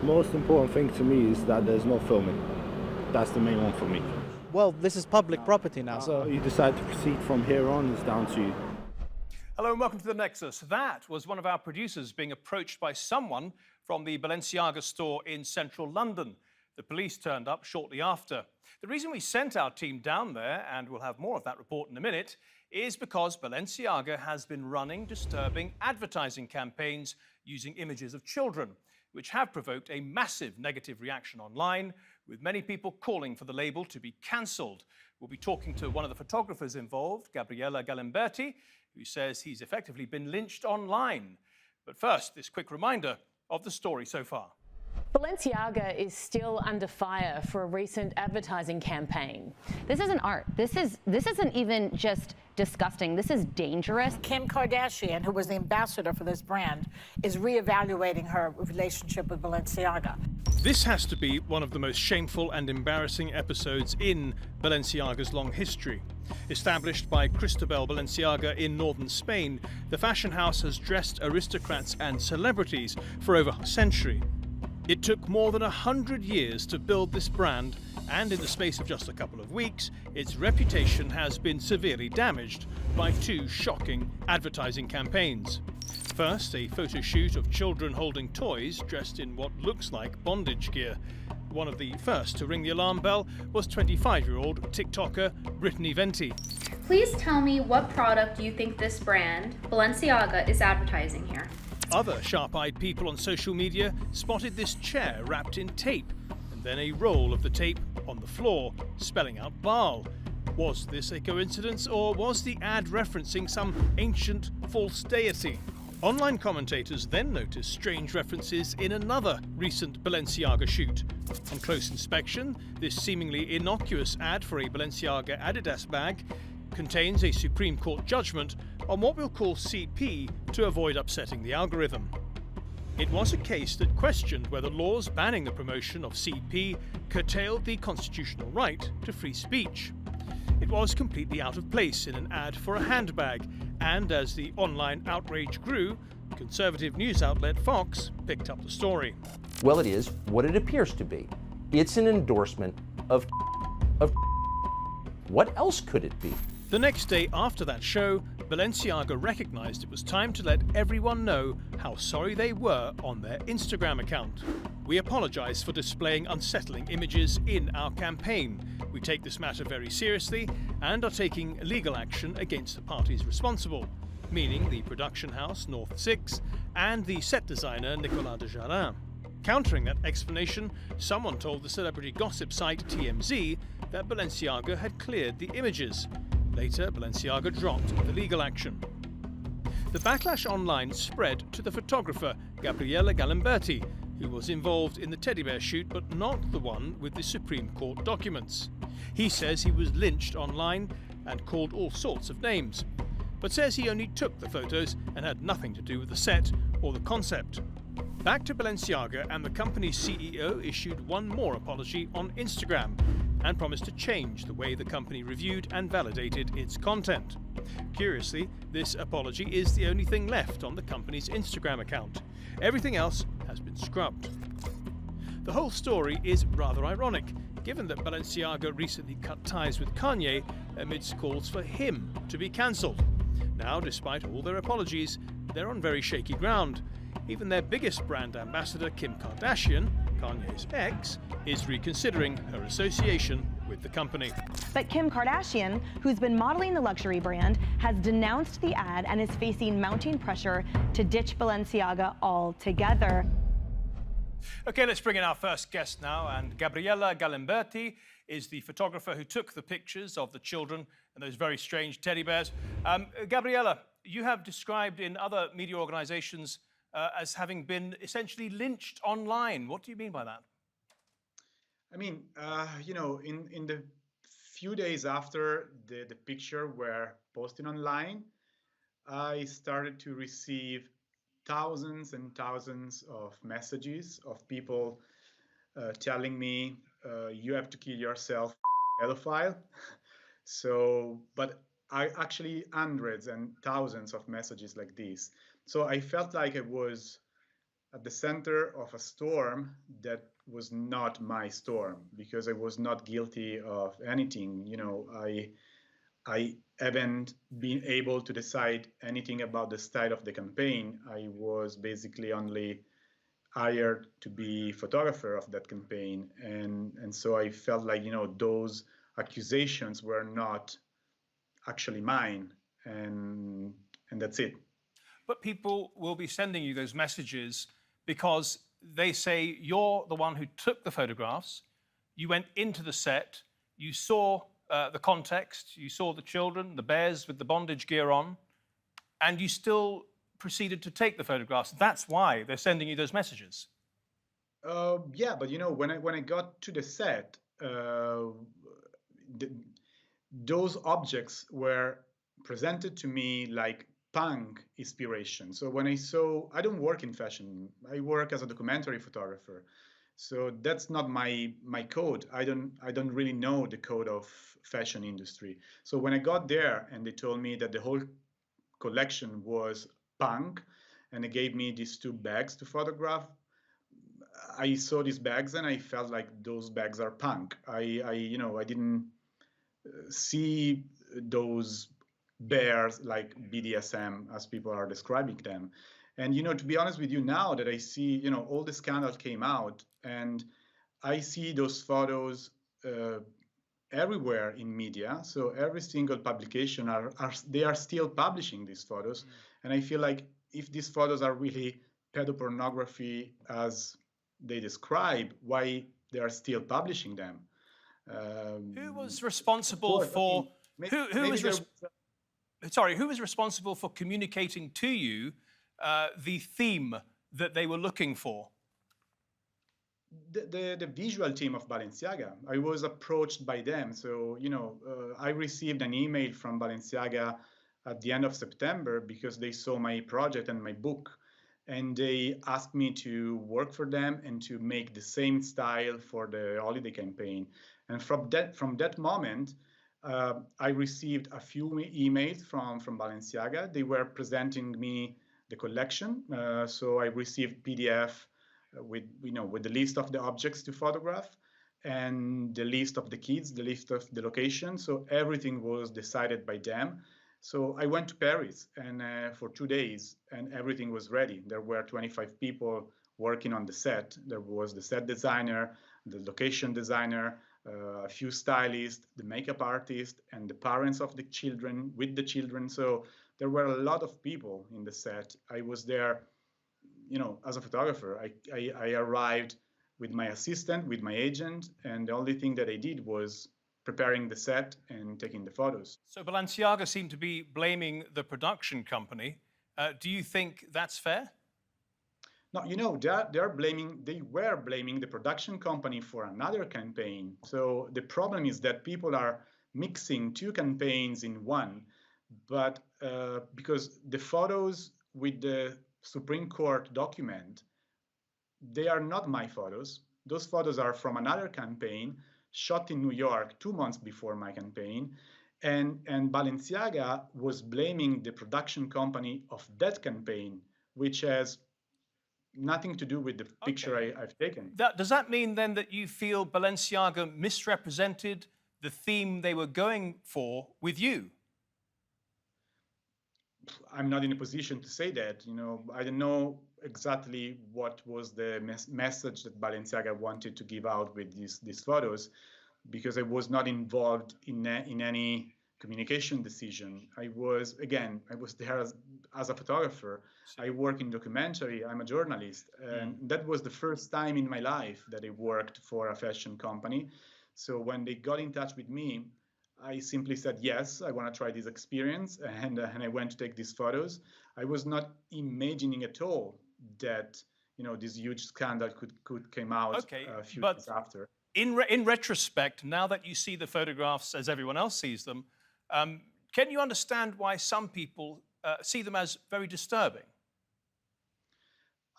Most important thing to me is that there's no filming. That's the main one for me. Well, this is public property now, so... You decide to proceed from here on is down to you. Hello and welcome to the Nexus. That was one of our producers being approached by someone from the Balenciaga store in central London. The police turned up shortly after. The reason we sent our team down there, and we'll have more of that report in a minute, is because Balenciaga has been running disturbing advertising campaigns using images of children, which have provoked a massive negative reaction online, with many people calling for the label to be cancelled. We'll be talking to one of the photographers involved, Gabriele Galimberti, who says he's effectively been lynched online. But first, this quick reminder of the story so far. Balenciaga is still under fire for a recent advertising campaign. This isn't art. This isn't even just disgusting. This is dangerous. Kim Kardashian, who was the ambassador for this brand, is reevaluating her relationship with Balenciaga. This has to be one of the most shameful and embarrassing episodes in Balenciaga's long history. Established by Cristobal Balenciaga in northern Spain, the fashion house has dressed aristocrats and celebrities for over a century. It took more than 100 years to build this brand, and in the space of just a couple of weeks, its reputation has been severely damaged by two shocking advertising campaigns. First, a photo shoot of children holding toys dressed in what looks like bondage gear. One of the first to ring the alarm bell was 25-year-old TikToker Brittany Venti. Please tell me what product you think this brand, Balenciaga, is advertising here. Other sharp-eyed people on social media spotted this chair wrapped in tape, and then a roll of the tape on the floor, spelling out Baal. Was this a coincidence, or was the ad referencing some ancient false deity? Online commentators then noticed strange references in another recent Balenciaga shoot. On close inspection, this seemingly innocuous ad for a Balenciaga Adidas bag contains a Supreme Court judgment on what we'll call CP to avoid upsetting the algorithm. It was a case that questioned whether laws banning the promotion of CP curtailed the constitutional right to free speech. It was completely out of place in an ad for a handbag, and as the online outrage grew, conservative news outlet Fox picked up the story. Well, it is what it appears to be. It's an endorsement of what else could it be? The next day after that show, Balenciaga recognized it was time to let everyone know how sorry they were on their Instagram account. We apologize for displaying unsettling images in our campaign. We take this matter very seriously and are taking legal action against the parties responsible, meaning the production house North 6 and the set designer Nicolas Desjardins. Countering that explanation, someone told the celebrity gossip site TMZ that Balenciaga had cleared the images. Later, Balenciaga dropped the legal action. The backlash online spread to the photographer Gabriele Galimberti, who was involved in the teddy bear shoot but not the one with the Supreme Court documents. He says he was lynched online and called all sorts of names, but says he only took the photos and had nothing to do with the set or the concept. Back to Balenciaga, and the company's CEO issued one more apology on Instagram and promised to change the way the company reviewed and validated its content. Curiously, this apology is the only thing left on the company's Instagram account. Everything else has been scrubbed. The whole story is rather ironic, given that Balenciaga recently cut ties with Kanye amidst calls for him to be cancelled. Now, despite all their apologies, they're on very shaky ground. Even their biggest brand ambassador, Kim Kardashian, Kanye's ex, is reconsidering her association with the company. But Kim Kardashian, who's been modeling the luxury brand, has denounced the ad and is facing mounting pressure to ditch Balenciaga altogether. Okay, let's bring in our first guest now, and Gabriele Galimberti is the photographer who took the pictures of the children and those very strange teddy bears. Gabriele, you have described in other media organizations as having been essentially lynched online. What do you mean by that? I mean, in the few days after the picture were posted online, I started to receive thousands and thousands of messages of people telling me, you have to kill yourself, pedophile. But I actually hundreds and thousands of messages like this. So I felt like I was at the center of a storm that was not my storm, because I was not guilty of anything. I haven't been able to decide anything about the style of the campaign. I was basically only hired to be photographer of that campaign, and so I felt like those accusations were not actually mine, and that's it. But people will be sending you those messages because they say you're the one who took the photographs, you went into the set, you saw the context, you saw the children, the bears with the bondage gear on, and you still proceeded to take the photographs. That's why they're sending you those messages. Yeah, but when I got to the set, those objects were presented to me like punk inspiration. So when I don't work in fashion, I work as a documentary photographer. So that's not my code. I don't really know the code of fashion industry. So when I got there and they told me that the whole collection was punk, and they gave me these 2 bags to photograph, I saw these bags and I felt like those bags are punk. I didn't see those bears like BDSM as people are describing them. And to be honest with you, now that I see all the scandals came out, and I see those photos everywhere in media, so every single publication they are still publishing these photos. And I feel like if these photos are really pedopornography as they describe, why they are still publishing them. Who was responsible for who was responsible for communicating to you the theme that they were looking for? The visual team of Balenciaga. I was approached by them. So, I received an email from Balenciaga at the end of September because they saw my project and my book. And they asked me to work for them and to make the same style for the holiday campaign. And from that moment, I received a few emails from Balenciaga. They were presenting me the collection. So I received PDF with the list of the objects to photograph, and the list of the kids, the list of the location. So everything was decided by them. So I went to Paris and for 2 days, and everything was ready. There were 25 people working on the set. There was the set designer, the location designer, a few stylists, the makeup artist, and the parents of the children with the children. So there were a lot of people in the set. I was there, as a photographer. I arrived with my assistant, with my agent, and the only thing that I did was preparing the set and taking the photos. So Balenciaga seemed to be blaming the production company. Do you think that's fair? No, they were blaming the production company for another campaign. So the problem is that people are mixing 2 campaigns in one, but because the photos with the Supreme Court document, they are not my photos. Those photos are from another campaign shot in New York 2 months before my campaign. And Balenciaga was blaming the production company of that campaign, which has nothing to do with the picture I've taken. Does that mean then that you feel Balenciaga misrepresented the theme they were going for with you? I'm not in a position to say that. I don't know exactly what was the message that Balenciaga wanted to give out with these photos, because I was not involved in any communication decision. I was there as a photographer. I work in documentary. I'm a journalist, and that was the first time in my life that I worked for a fashion company. So when they got in touch with me, I simply said, yes, I want to try this experience, and I went to take these photos. I was not imagining at all that this huge scandal could come out a few days after. In retrospect, now that you see the photographs as everyone else sees them, can you understand why some people see them as very disturbing?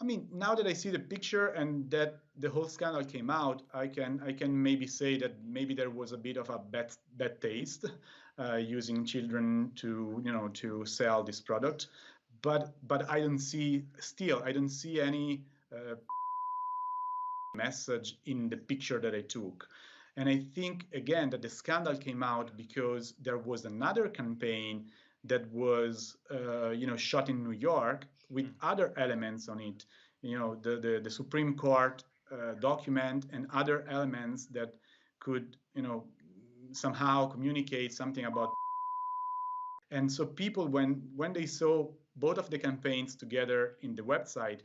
I mean, now that I see the picture and that the whole scandal came out, I can maybe say that maybe there was a bit of a bad taste using children to sell this product, but I don't see any message in the picture that I took. And I think, again, that the scandal came out because there was another campaign that was, shot in New York with other elements on it. The Supreme Court document and other elements that could, somehow communicate something about. And so people, when they saw both of the campaigns together in the website,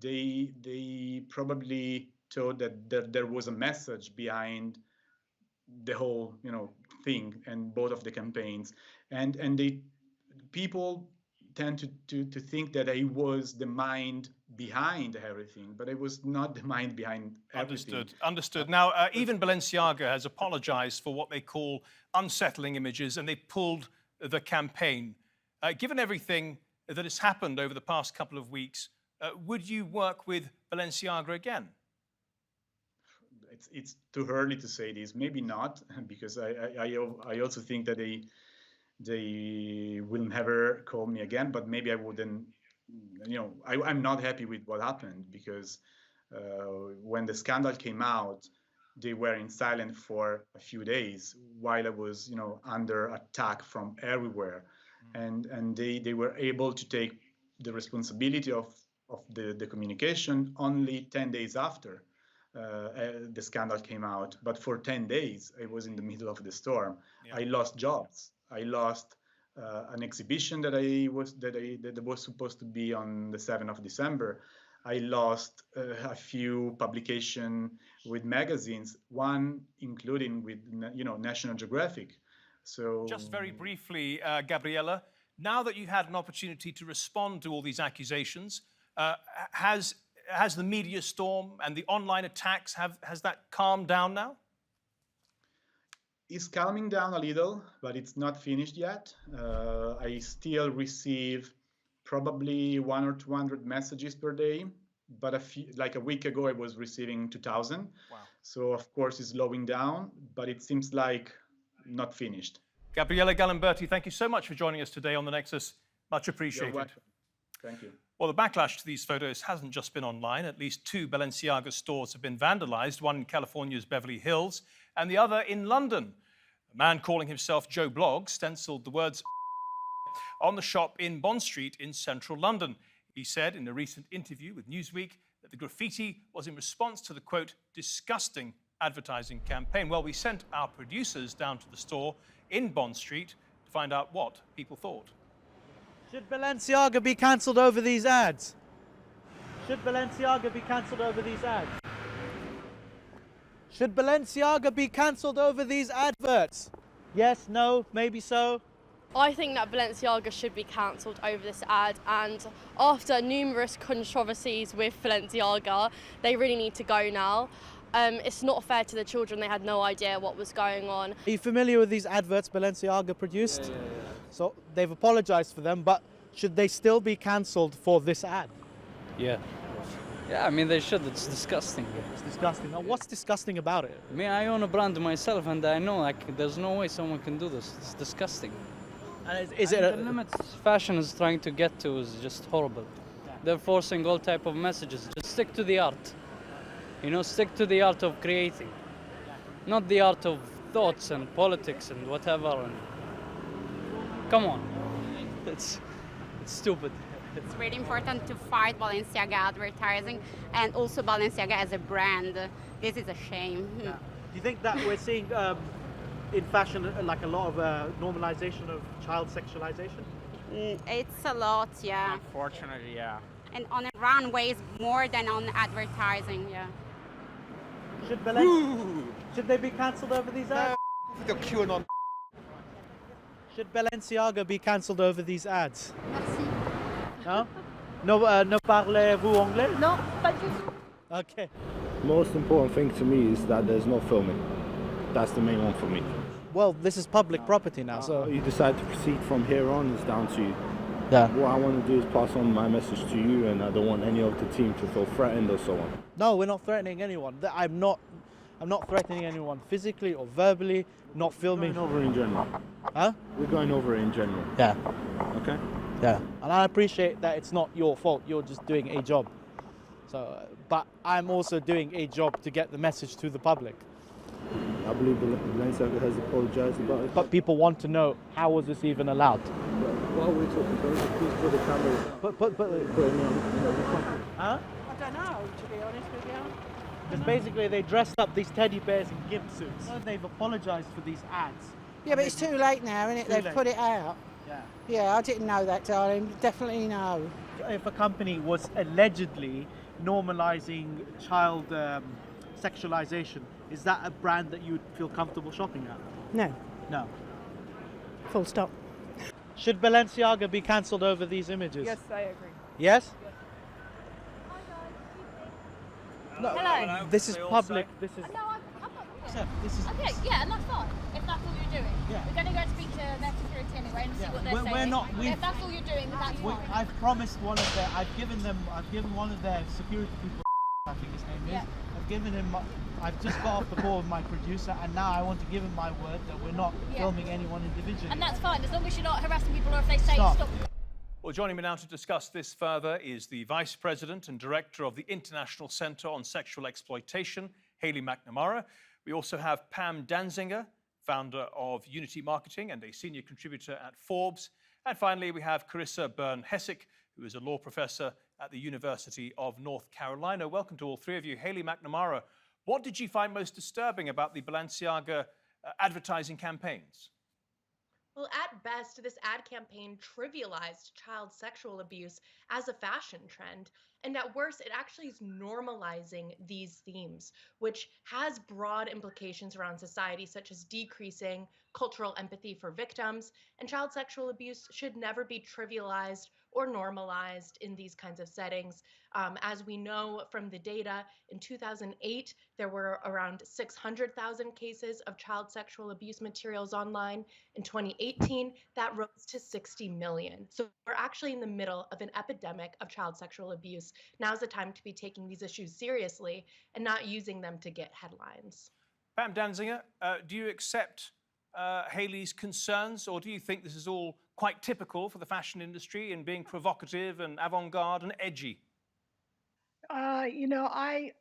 they probably thought that there was a message behind the whole thing and both of the campaigns, and people tend to think that I was the mind behind everything, but I was not the mind behind everything. Understood. Now, even Balenciaga has apologized for what they call unsettling images, and they pulled the campaign. Given everything that has happened over the past couple of weeks, would you work with Balenciaga again? It's too early to say this. Maybe not, because I also think that they will never call me again. But maybe I wouldn't. I'm not happy with what happened, because when the scandal came out, they were in silence for a few days while I was under attack from everywhere, and they were able to take the responsibility of the communication only 10 days after the scandal came out. But for 10 days, I was in the middle of the storm. Yeah. I lost jobs. I lost an exhibition that was supposed to be on the 7th of December. I lost a few publications with magazines, one including with National Geographic. So just very briefly, Gabriella, now that you've had an opportunity to respond to all these accusations, has the media storm and the online attacks, has that calmed down now? It's calming down a little, but it's not finished yet. I still receive probably 100 or 200 messages per day, but a week ago I was receiving 2,000. Wow. So of course it's slowing down, but it seems like not finished. Gabriella Galimberti, thank you so much for joining us today on The Nexus. Much appreciated. You're welcome. Thank you. Well, the backlash to these photos hasn't just been online. At least 2 Balenciaga stores have been vandalized, one in California's Beverly Hills and the other in London. A man calling himself Joe Bloggs stenciled the words on the shop in Bond Street in central London. He said in a recent interview with Newsweek that the graffiti was in response to the, quote, disgusting advertising campaign. Well, we sent our producers down to the store in Bond Street to find out what people thought. Should Balenciaga be cancelled over these ads? Should Balenciaga be cancelled over these ads? Should Balenciaga be cancelled over these adverts? Yes, no, maybe so? I think that Balenciaga should be cancelled over this ad, and after numerous controversies with Balenciaga, they really need to go now. It's not fair to the children. They had no idea what was going on. Are you familiar with these adverts Balenciaga produced? Yeah. So they've apologized for them, but should they still be cancelled for this ad? Yeah. Yeah, I mean, they should. It's disgusting. It's disgusting. Now, what's disgusting about it? I mean, I own a brand myself, and I know there's no way someone can do this. It's disgusting. And the limits fashion is trying to get to is just horrible. Yeah. They're forcing all type of messages. Just stick to the art. Stick to the art of creating, not the art of thoughts and politics and whatever. And come on, it's stupid. It's really important to fight Balenciaga advertising and also Balenciaga as a brand. This is a shame. Yeah. Do you think that we're seeing in fashion like a lot of normalization of child sexualization? It's a lot, yeah. Unfortunately, yeah. And on runways more than on advertising, yeah. Should they be cancelled over these ads? The QAnon. Should Balenciaga be cancelled over these ads? No? Ne parlez-vous anglais? No, pas du tout. Okay. Most important thing to me is that there's no filming. That's the main one for me. Well, this is public property now, so... You decide to proceed from here on, it's down to you. Yeah. What I want to do is pass on my message to you, and I don't want any of the team to feel threatened or so on. No, we're not threatening anyone. I'm not threatening anyone physically or verbally, not filming. We're going over in general. Huh? We're going over in general. Yeah. Okay? Yeah. And I appreciate that it's not your fault. You're just doing a job. So, but I'm also doing a job to get the message to the public. I believe Balenciaga has apologized about it. But people want to know, how was this even allowed? While we're talking, please put the camera. But huh? I don't know, to be honest with you. Because basically they dressed up these teddy bears in gimp suits. They've apologized for these ads. Yeah, but it's too late now, isn't it? They've put it out. Yeah. Yeah, I didn't know that, darling. Definitely no. If a company was allegedly normalizing child sexualization, is that a brand that you would feel comfortable shopping at? No. No. Full stop. Should Balenciaga be cancelled over these images? Yes, I agree. Yes? No, hello. This is public. This is. No, I'm not. This is. Okay, yeah, and that's fine. If that's all you're doing. Yeah. We're going to go and speak to their security anyway and see what they're saying. We're not. If that's all you're doing, then that's fine. I've promised one of their. I've given one of their security people. I think his name is. Yeah. I've given him. I've just got off the call with my producer, and now I want to give him my word that we're not filming anyone individually. And that's fine, as long as you're not harassing people, or if they say stop. Well, joining me now to discuss this further is the Vice President and Director of the International Centre on Sexual Exploitation, Hayley McNamara. We also have Pam Danziger, founder of Unity Marketing and a senior contributor at Forbes. And finally, we have Carissa Byrne-Hessick, who is a law professor at the University of North Carolina. Welcome to all three of you. Hayley McNamara, what did you find most disturbing about the Balenciaga advertising campaigns? Well, at best, this ad campaign trivialized child sexual abuse as a fashion trend. And at worst, it actually is normalizing these themes, which has broad implications around society, such as decreasing cultural empathy for victims. And child sexual abuse should never be trivialized or normalized in these kinds of settings. As we know from the data, in 2008, there were around 600,000 cases of child sexual abuse materials online. In 2018, that rose to 60 million. So we're actually in the middle of an epidemic of child sexual abuse. Now's the time to be taking these issues seriously and not using them to get headlines. Pam Danziger, do you accept Hayley's concerns, or do you think this is all quite typical for the fashion industry in being provocative and avant-garde and edgy? You know, I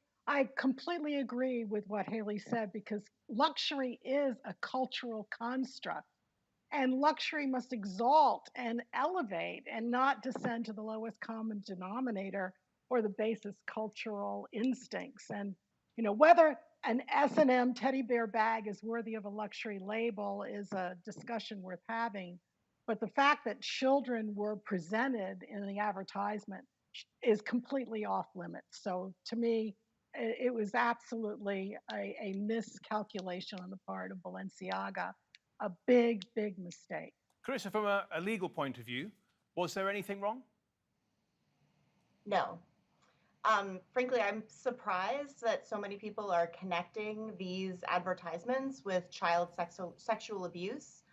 completely agree with what Hayley said, because luxury is a cultural construct, and luxury must exalt and elevate and not descend to the lowest common denominator or the basest cultural instincts. And, you know, whether an S&M teddy bear bag is worthy of a luxury label is a discussion worth having. But the fact that children were presented in the advertisement is completely off limits. So to me, it was absolutely a miscalculation on the part of Balenciaga, a big, big mistake. Carissa, from a legal point of view, was there anything wrong? No. Frankly, I'm surprised that so many people are connecting these advertisements with child sexual abuse.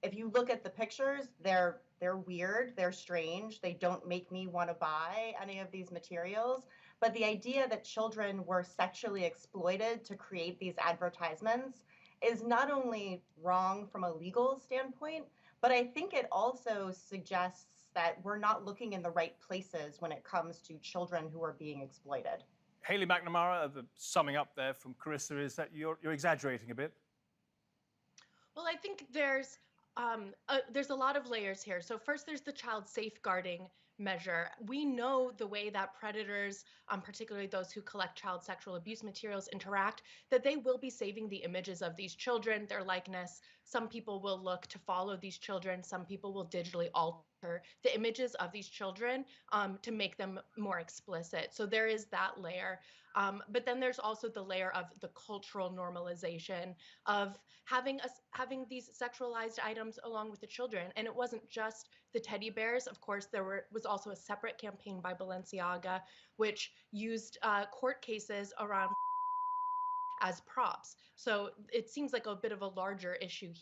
If you look at the pictures, they're weird, they're strange, they don't make me want to buy any of these materials. But the idea that children were sexually exploited to create these advertisements is not only wrong from a legal standpoint, but I think it also suggests that we're not looking in the right places when it comes to children who are being exploited. Hayley McNamara, the summing up there from Carissa is that you're exaggerating a bit. Well, I think there's a lot of layers here. So first, there's the child safeguarding measure. We know the way that predators, particularly those who collect child sexual abuse materials, interact, that they will be saving the images of these children, their likeness. Some people will look to follow these children. Some people will digitally alter the images of these children to make them more explicit. So there is that layer. But then there's also the layer of the cultural normalization of having these sexualized items along with the children. And it wasn't just the teddy bears. Of course, there was also a separate campaign by Balenciaga, which used court cases around as props. So it seems like a bit of a larger issue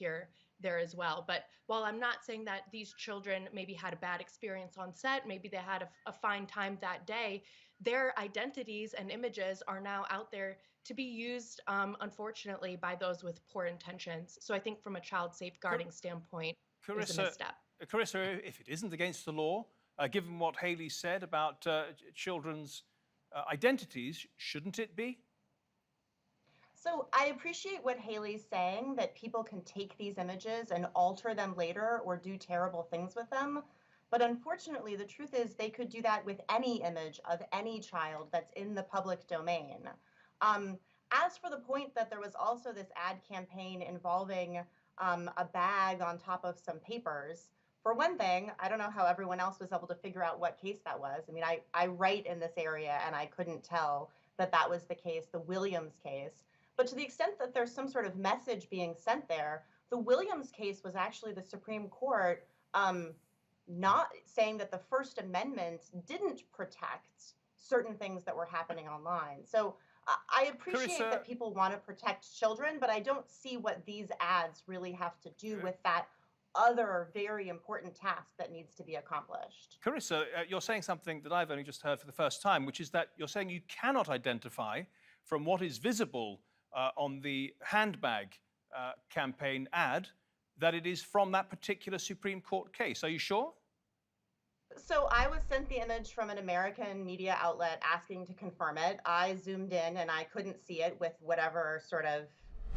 there as well. But while I'm not saying that these children maybe had a bad experience on set, maybe they had a fine time that day, their identities and images are now out there to be used, unfortunately, by those with poor intentions. So I think from a child safeguarding standpoint, it's a misstep. Carissa, if it isn't against the law, given what Hayley said about children's identities, shouldn't it be? So I appreciate what Haley's saying, that people can take these images and alter them later or do terrible things with them. But unfortunately, the truth is they could do that with any image of any child that's in the public domain. As for the point that there was also this ad campaign involving a bag on top of some papers, for one thing, I don't know how everyone else was able to figure out what case that was. I mean, I write in this area and I couldn't tell that that was the case, the Williams case. But to the extent that there's some sort of message being sent there, the Williams case was actually the Supreme Court not saying that the First Amendment didn't protect certain things that were happening online. So I appreciate Carissa, that people want to protect children, but I don't see what these ads really have to do with that other very important task that needs to be accomplished. Carissa, you're saying something that I've only just heard for the first time, which is that you're saying you cannot identify from what is visible on the handbag campaign ad that it is from that particular Supreme Court case. Are you sure? So I was sent the image from an American media outlet asking to confirm it. I zoomed in and I couldn't see it with whatever sort of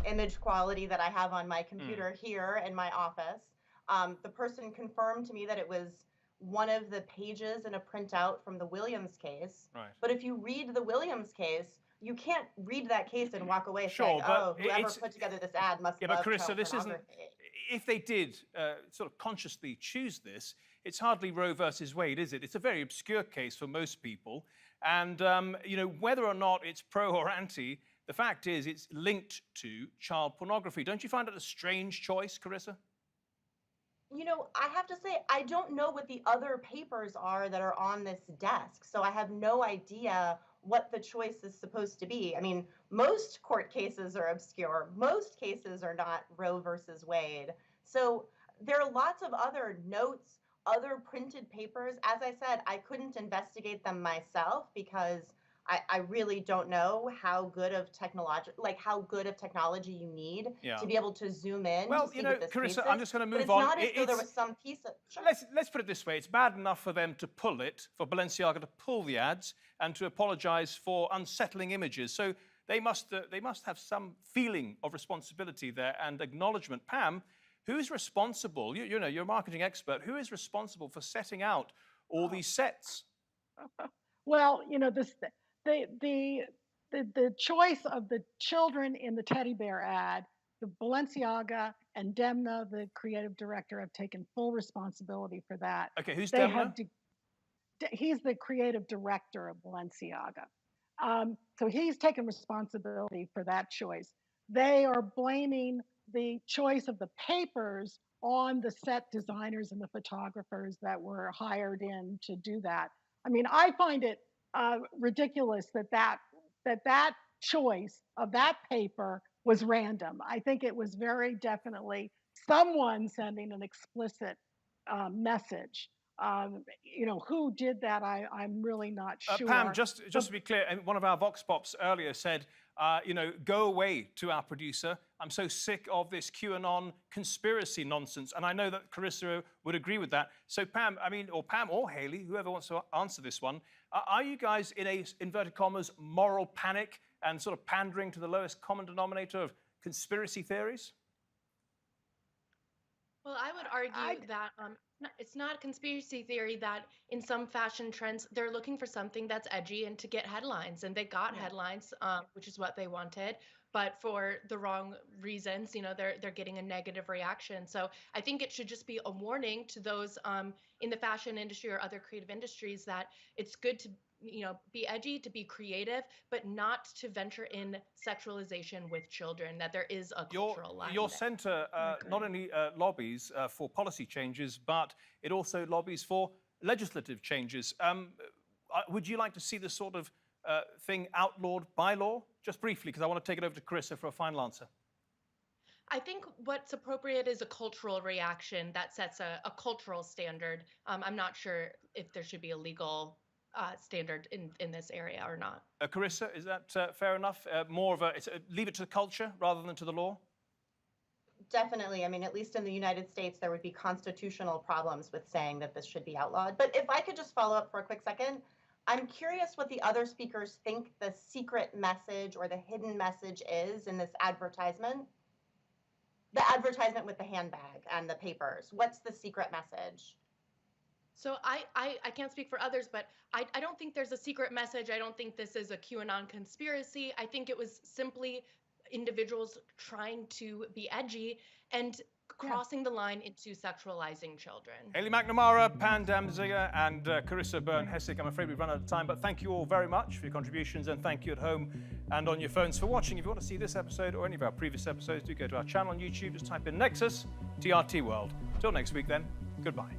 image quality that I have on my computer here in my office. The person confirmed to me that it was one of the pages in a printout from the Williams case. Right. But if you read the Williams case, you can't read that case and walk away Sure, saying, but oh, whoever put together this ad must Yeah, love but Carissa, child this isn't. pornography. If they did sort of consciously choose this, it's hardly Roe versus Wade, is it? It's a very obscure case for most people, and you know, whether or not it's pro or anti, the fact is it's linked to child pornography. Don't you find it a strange choice, Carissa? You know, I have to say, I don't know what the other papers are that are on this desk, so I have no idea what the choice is supposed to be. I mean, most court cases are obscure. Most cases are not Roe versus Wade. So there are lots of other notes, other printed papers. As I said, I couldn't investigate them myself because I really don't know how good of technology you need to be able to zoom in. Well, to see you know, what this Carissa, case I'm is. just going to But move it's on. not as though there was some piece of. Sure. Let's put it this way: it's bad enough for them to pull it, for Balenciaga to pull the ads and to apologise for unsettling images. So they must have some feeling of responsibility there and acknowledgement. Pam, who is responsible? You know, you're a marketing expert. Who is responsible for setting out all these sets? Well, you know, the choice of the children in the teddy bear ad, the Balenciaga and Demna, the creative director, have taken full responsibility for that. Okay, who's Demna? He's the creative director of Balenciaga. So he's taken responsibility for that choice. They are blaming the choice of the papers on the set designers and the photographers that were hired in to do that. I mean, I find it ridiculous that choice of that paper was random. I think it was very definitely someone sending an explicit message. You know, who did that, I'm really not sure. Pam, just to be clear, one of our Vox Pops earlier said, you know, go away to our producer. I'm so sick of this QAnon conspiracy nonsense. And I know that Carissa would agree with that. So Pam, I mean, or Pam or Haley, whoever wants to answer this one, are you guys in a, inverted commas, moral panic and sort of pandering to the lowest common denominator of conspiracy theories? Well, I would argue that it's not a conspiracy theory that in some fashion trends, they're looking for something that's edgy and to get headlines. And they got headlines, which is what they wanted. But for the wrong reasons, you know, they're getting a negative reaction. So I think it should just be a warning to those in the fashion industry or other creative industries that it's good to, you know, be edgy, to be creative, but not to venture in sexualization with children, that there is a cultural line. Your there. centre not only lobbies for policy changes, but it also lobbies for legislative changes. Would you like to see this sort of thing outlawed by law? Just briefly, because I want to take it over to Carissa for a final answer. I think what's appropriate is a cultural reaction that sets a cultural standard. I'm not sure if there should be a legal standard in this area or not. Carissa, is that fair enough? More of leave it to the culture rather than to the law? Definitely. I mean, at least in the United States, there would be constitutional problems with saying that this should be outlawed. But if I could just follow up for a quick second, I'm curious what the other speakers think the secret message or the hidden message is in this advertisement. The advertisement with the handbag and the papers. What's the secret message? So I can't speak for others, but I don't think there's a secret message. I don't think this is a QAnon conspiracy. I think it was simply individuals trying to be edgy and crossing the line into sexualizing children. Hayley McNamara, Pam Damziger, and Carissa Byrne-Hessig. I'm afraid we've run out of time, but thank you all very much for your contributions, and thank you at home and on your phones for watching. If you want to see this episode or any of our previous episodes, do go to our channel on YouTube. Just type in Nexus, TRT World. Till next week then, goodbye.